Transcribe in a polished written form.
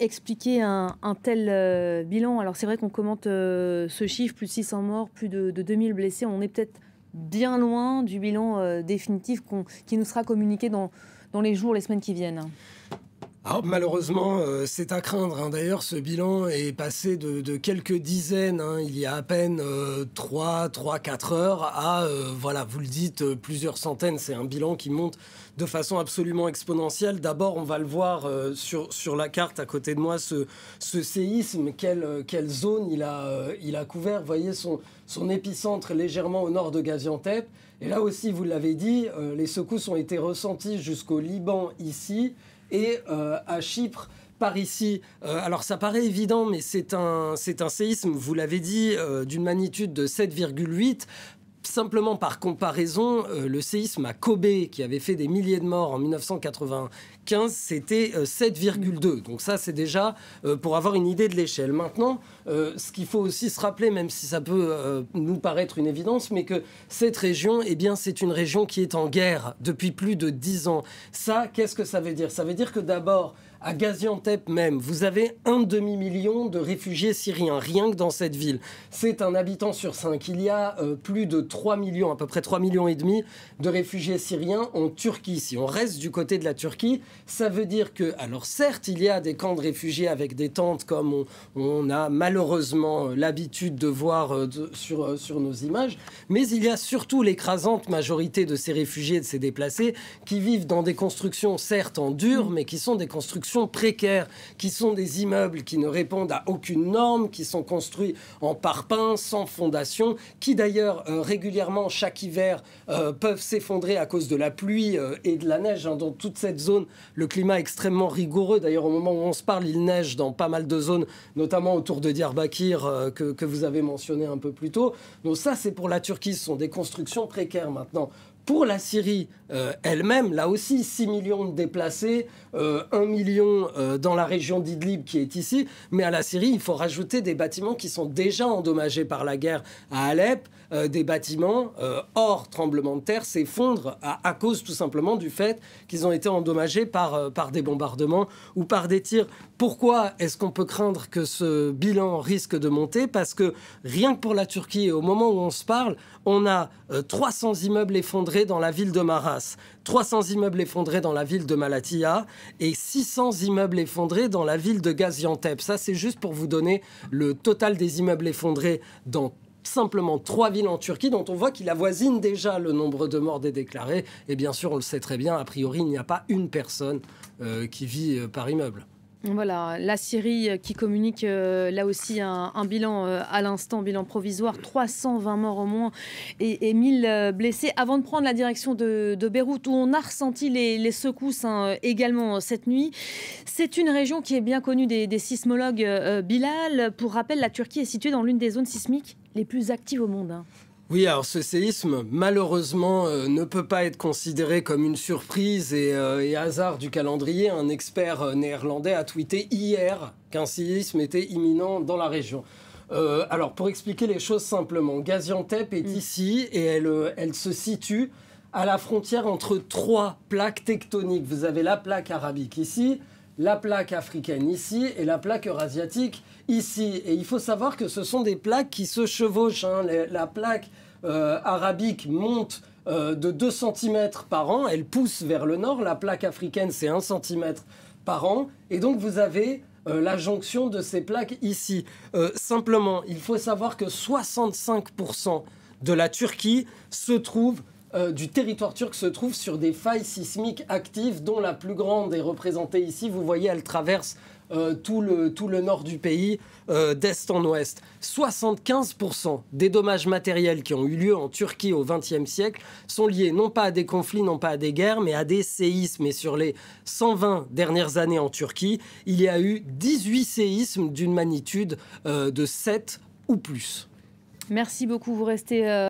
expliquer un tel bilan? Alors c'est vrai qu'on commente ce chiffre, plus de 600 morts, plus de 2000 blessés. On est peut-être bien loin du bilan définitif qui nous sera communiqué dans les jours, les semaines qui viennent. Alors, malheureusement, c'est à craindre, hein. D'ailleurs, ce bilan est passé de quelques dizaines, hein, il y a à peine 4 heures, à, voilà, vous le dites, plusieurs centaines. C'est un bilan qui monte de façon absolument exponentielle. D'abord, on va le voir sur la carte à côté de moi, ce séisme, quelle zone il a couvert. Vous voyez son épicentre légèrement au nord de Gaziantep. Et là aussi, vous l'avez dit, les secousses ont été ressenties jusqu'au Liban ici, et à Chypre, par ici. Alors ça paraît évident, mais c'est un séisme, vous l'avez dit, d'une magnitude de 7,8. Simplement par comparaison, le séisme à Kobe, qui avait fait des milliers de morts en 1995, c'était 7,2. Donc ça, c'est déjà pour avoir une idée de l'échelle. Maintenant, ce qu'il faut aussi se rappeler, même si ça peut nous paraître une évidence, mais que cette région, eh bien, c'est une région qui est en guerre depuis plus de 10 ans. Ça, qu'est-ce que ça veut dire? Ça veut dire que d'abord, à Gaziantep même, vous avez 1,5 million de réfugiés syriens, rien que dans cette ville. C'est un habitant sur 5. Il y a plus de 3 millions, à peu près 3,5 millions de réfugiés syriens en Turquie. Si on reste du côté de la Turquie, ça veut dire que, alors certes, il y a des camps de réfugiés avec des tentes, comme on a malheureusement l'habitude de voir sur nos images, mais il y a surtout l'écrasante majorité de ces réfugiés, de ces déplacés, qui vivent dans des constructions, certes en dur, mais qui sont des constructions précaires, qui sont des immeubles qui ne répondent à aucune norme, qui sont construits en parpaing, sans fondation, qui d'ailleurs régulièrement, chaque hiver, peuvent s'effondrer à cause de la pluie et de la neige. Dans toute cette zone, le climat est extrêmement rigoureux. D'ailleurs, au moment où on se parle, il neige dans pas mal de zones, notamment autour de Diyarbakir, que vous avez mentionné un peu plus tôt. Donc ça, c'est pour la Turquie. Ce sont des constructions précaires maintenant. Pour la Syrie elle-même, là aussi, 6 millions de déplacés, 1 million dans la région d'Idlib qui est ici. Mais à la Syrie, il faut rajouter des bâtiments qui sont déjà endommagés par la guerre à Alep. Des bâtiments hors tremblement de terre s'effondrent à cause tout simplement du fait qu'ils ont été endommagés par des bombardements ou par des tirs. Pourquoi est-ce qu'on peut craindre que ce bilan risque de monter? Parce que rien que pour la Turquie, au moment où on se parle, on a 300 immeubles effondrés dans la ville de Maras, 300 immeubles effondrés dans la ville de Malatya et 600 immeubles effondrés dans la ville de Gaziantep. Ça, c'est juste pour vous donner le total des immeubles effondrés dans simplement 3 villes en Turquie, dont on voit qu'il avoisine déjà le nombre de morts déclarés. Et bien sûr, on le sait très bien, a priori, il n'y a pas une personne qui vit par immeuble. Voilà, la Syrie qui communique là aussi un bilan à l'instant, bilan provisoire, 320 morts au moins et 1000 blessés. Avant de prendre la direction de Beyrouth, où on a ressenti les secousses également cette nuit, c'est une région qui est bien connue des sismologues. Bilal, pour rappel, la Turquie est située dans l'une des zones sismiques les plus actives au monde. Oui, alors ce séisme, malheureusement, ne peut pas être considéré comme une surprise et hasard du calendrier. Un expert néerlandais a tweeté hier qu'un séisme était imminent dans la région. Alors, pour expliquer les choses simplement, Gaziantep est ici et elle se situe à la frontière entre 3 plaques tectoniques. Vous avez la plaque arabique ici, la plaque africaine ici et la plaque eurasiatique ici. Et il faut savoir que ce sont des plaques qui se chevauchent, hein. La plaque arabique monte de 2 cm par an, elle pousse vers le nord. La plaque africaine, c'est 1 cm par an. Et donc, vous avez la jonction de ces plaques ici. Simplement, il faut savoir que 65% de la Turquie se trouve du territoire turc se trouve sur des failles sismiques actives, dont la plus grande est représentée ici. Vous voyez, elle traverse tout le nord du pays, d'est en ouest. 75% des dommages matériels qui ont eu lieu en Turquie au XXe siècle sont liés non pas à des conflits, non pas à des guerres, mais à des séismes. Et sur les 120 dernières années en Turquie, il y a eu 18 séismes d'une magnitude de 7 ou plus. Merci beaucoup, vous restez